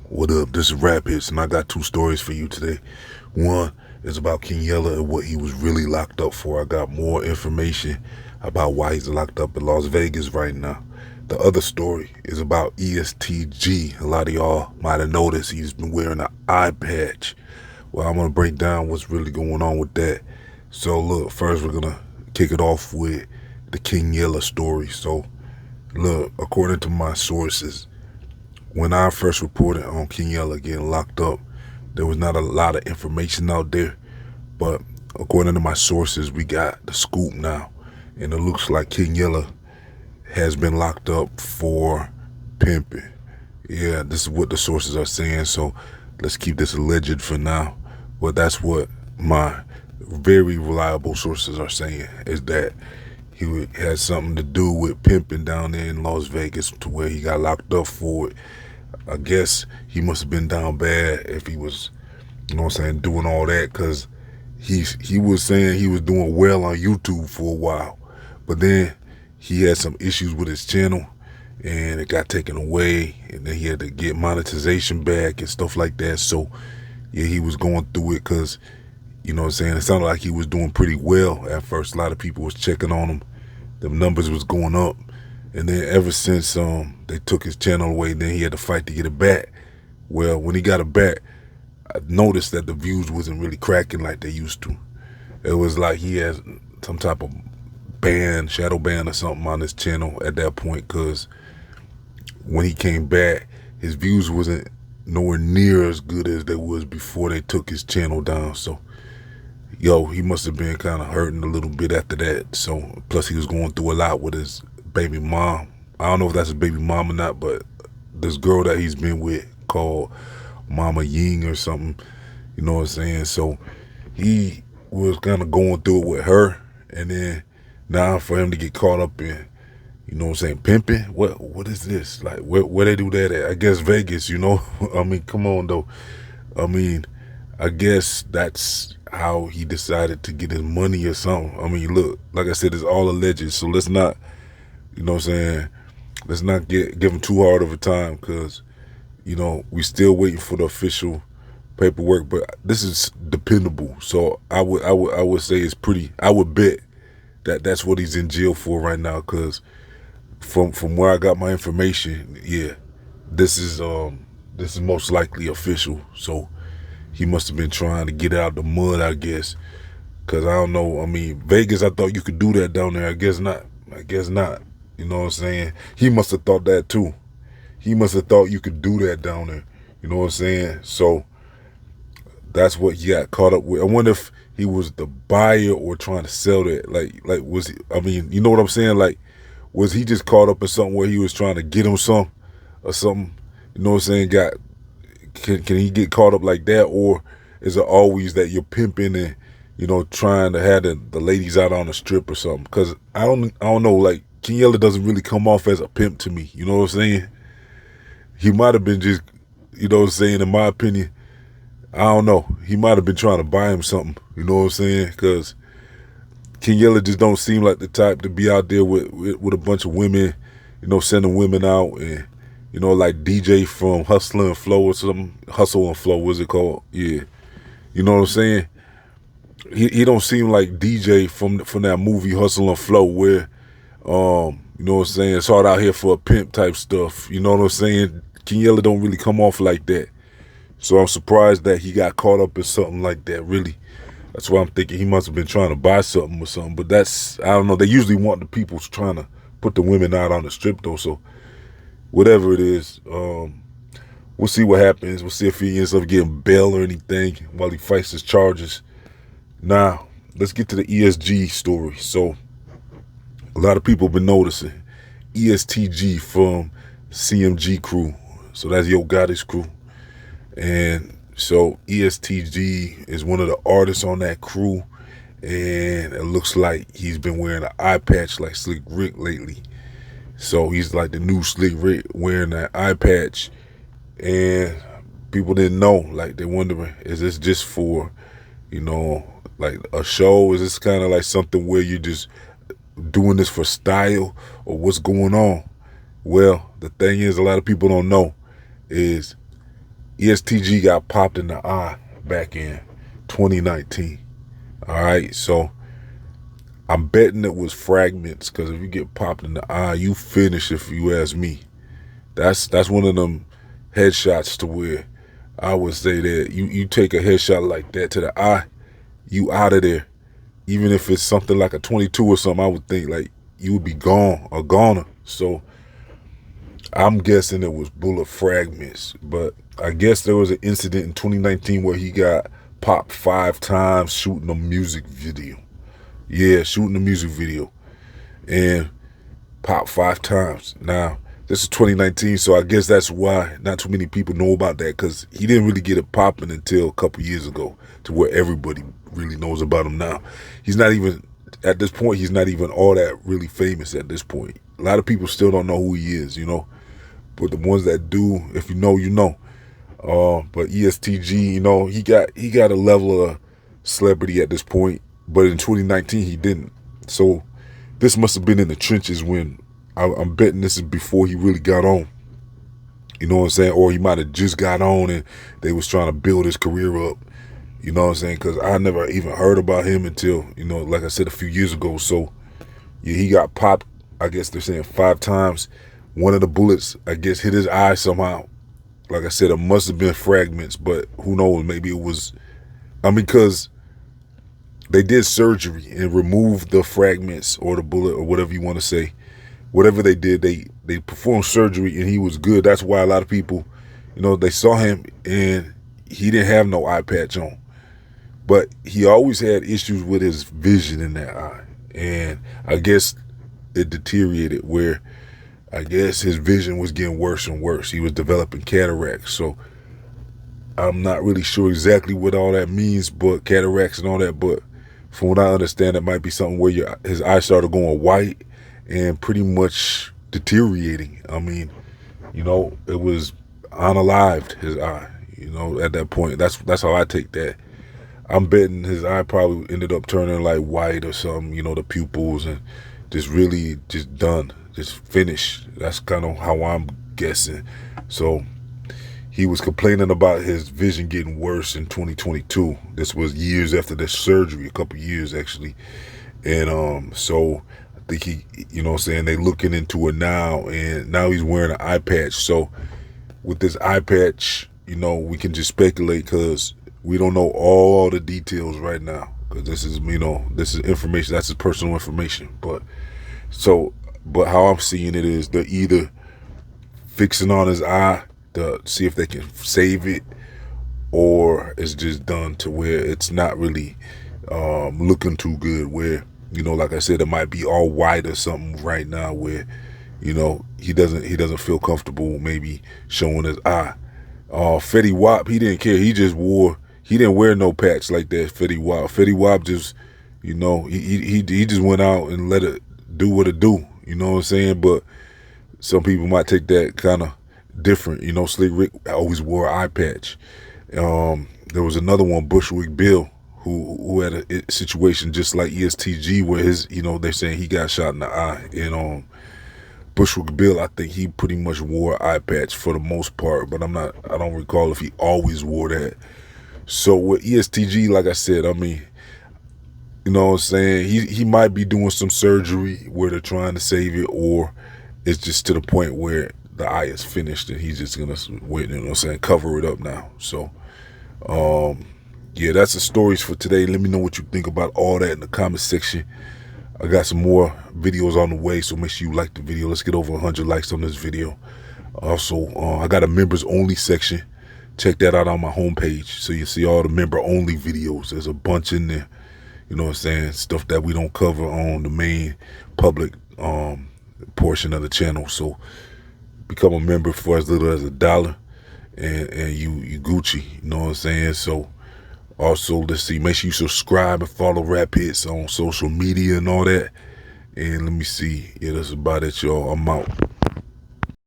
What up? This is Rap Hits, and I got two stories for you today. One is about King Yella and what he was really locked up for. I got more information about why he's locked up in Las Vegas right now. The other story is about EST Gee. A lot of y'all might have noticed he's been wearing an eye patch. Well, I'm going to break down what's really going on with that. So, look, first we're going to kick it off with the King Yella story. So, look, according to my sources, when I first reported on King Yella getting locked up, there was not a lot of information out there. But according to my sources, we got the scoop now. And it looks like King Yella has been locked up for pimping. Yeah, this is what the sources are saying. So let's keep this alleged for now. But that's what my very reliable sources are saying, is that he had something to do with pimping down there in Las Vegas to where he got locked up for it. I guess he must have been down bad if he was, doing all that, because he was saying he was doing well on YouTube for a while. But then he had some issues with his channel and it got taken away, and then he had to get monetization back and stuff like that. So yeah, he was going through it because, it sounded like he was doing pretty well at first. A lot of people was checking on him. The numbers was going up. And then ever since they took his channel away, then he had to fight to get it back. Well, when he got it back, I noticed that the views wasn't really cracking like they used to. It was like he had some type of ban, shadow ban or something on his channel at that point, because when he came back, his views wasn't nowhere near as good as they was before they took his channel down. So, he must have been kind of hurting a little bit after that. So, plus he was going through a lot with his baby mom. I don't know if that's his baby mom or not, but this girl that he's been with called Mama Ying or something, you know what I'm saying? So he was kind of going through it with her, and then now for him to get caught up in, pimping, what is this? Like, where they do that at? I guess Vegas, I mean, come on though. I mean, I guess that's how he decided to get his money or something. I mean, look, like I said, it's all alleged, so let's not, let's not give him too hard of a time, because, we still waiting for the official paperwork, but this is dependable. So I would say it's pretty, I would bet that that's what he's in jail for right now, because from where I got my information, yeah, this is most likely official. So he must have been trying to get out the mud, I guess, because I don't know. I mean, Vegas, I thought you could do that down there. I guess not. I guess not. You know what I'm saying? He must have thought that too. He must have thought you could do that down there. You know what I'm saying? So that's what he got caught up with. I wonder if he was the buyer or trying to sell that. Like was he? I mean, you know what I'm saying? Like, was he just caught up in something where he was trying to get him some or something? You know what I'm saying? Can he get caught up like that, or is it always that you're pimping and trying to have the ladies out on the strip or something? Because I don't know. Like, King Yella doesn't really come off as a pimp to me. You know what I'm saying? He might have been just, in my opinion, I don't know. He might have been trying to buy him something. You know what I'm saying? Because King Yella just don't seem like the type to be out there with a bunch of women, sending women out, and, like DJ from Hustle and Flow or something. Hustle and Flow, what's it called? Yeah. You know what I'm saying? He don't seem like DJ from that movie Hustle and Flow, where, you know what I'm saying, it's hard out here for a pimp type stuff. You know what I'm saying? King Yella don't really come off like that. So I'm surprised that he got caught up in something like that, really. That's why I'm thinking he must have been trying to buy something or something. But that's, I don't know. They usually want the people trying to put the women out on the strip, though. So whatever it is, we'll see what happens. We'll see if he ends up getting bail or anything while he fights his charges. Now, let's get to the ESG story. So a lot of people have been noticing EST Gee from CMG crew. So that's Yo Gotti's crew. And so EST Gee is one of the artists on that crew, and it looks like he's been wearing an eye patch like Slick Rick lately. So he's like the new Slick Rick wearing that eye patch, and people didn't know. Like, they're wondering, is this just for, like a show? Is this kind of like something where you're just doing this for style, or what's going on? Well, the thing is, a lot of people don't know is EST Gee got popped in the eye back in 2019. All right, so I'm betting it was fragments, because if you get popped in the eye, you finish, if you ask me. That's one of them headshots to where I would say that you take a headshot like that to the eye, you out of there. Even if it's something like a 22 or something, I would think like you would be gone, a goner. So I'm guessing it was bullet fragments. But I guess there was an incident in 2019 where he got popped 5 times shooting a music video. Yeah, shooting a music video. And popped 5 times. Now, this is 2019, so I guess that's why not too many people know about that, because he didn't really get it popping until a couple years ago, to where everybody really knows about him now. He's not even, at this point, he's not even all that really famous at this point. A lot of people still don't know who he is, you know. But the ones that do, if you know, you know. But EST Gee, you know, he got a level of celebrity at this point, but in 2019 he didn't. So this must have been in the trenches when, I'm betting this is before he really got on. You know what I'm saying? Or he might have just got on and they was trying to build his career up. You know what I'm saying? Because I never even heard about him until, you know, like I said, a few years ago. So yeah, he got popped, I guess they're saying 5 times. One of the bullets, I guess, hit his eye somehow. Like I said, it must have been fragments, but who knows? Maybe it was, because they did surgery and removed the fragments or the bullet or whatever you want to say. Whatever they did, they performed surgery and he was good. That's why a lot of people, you know, they saw him and he didn't have no eye patch on. But he always had issues with his vision in that eye. And I guess it deteriorated where I guess his vision was getting worse and worse. He was developing cataracts. So I'm not really sure exactly what all that means, but cataracts and all that. But from what I understand, it might be something where his eyes started going white and pretty much deteriorating. I mean, you know, it was unalived, his eye, you know, at that point. That's how I take that. I'm betting his eye probably ended up turning like white or something, you know, the pupils, and just really just done, just finished. That's kind of how I'm guessing. So he was complaining about his vision getting worse in 2022. This was years after the surgery, a couple years actually. And so I think he, you know what I'm saying, they looking into it now, and now he's wearing an eye patch. So with this eye patch, you know, we can just speculate because we don't know all the details right now, because this is, you know, this is information, that's his personal information. But how I'm seeing it is they're either fixing on his eye to see if they can save it, or it's just done to where it's not really looking too good, where, you know, like I said, it might be all white or something right now where, you know, he doesn't feel comfortable maybe showing his eye. Fetty Wap, he didn't care. He didn't wear no patch like that. Fetty Wap just, you know, he just went out and let it do what it do. You know what I'm saying? But some people might take that kind of different. You know, Slick Rick always wore an eye patch. There was another one, Bushwick Bill, who had a situation just like EST Gee, where his, you know, they're saying he got shot in the eye. And Bushwick Bill, I think he pretty much wore an eye patch for the most part, but I don't recall if he always wore that. So with EST Gee, like I said, I mean, you know what I'm saying, he might be doing some surgery where they're trying to save it, or it's just to the point where the eye is finished and he's just gonna wait, you know what I'm saying, cover it up now. So yeah, that's the stories for today. Let me know what you think about all that in the comment section. I got some more videos on the way, so make sure you like the video. Let's get over 100 likes on this video. Also, I got a members only section. Check that out on my homepage, so you see all the member only videos. There's a bunch in there, you know what I'm saying, stuff that we don't cover on the main public portion of the channel. So become a member for as little as $1, and you Gucci, you know what I'm saying. So also, let's see, make sure you subscribe and follow Rap HITZ on social media and all that. And let me see, yeah, that's about it, y'all. I'm out.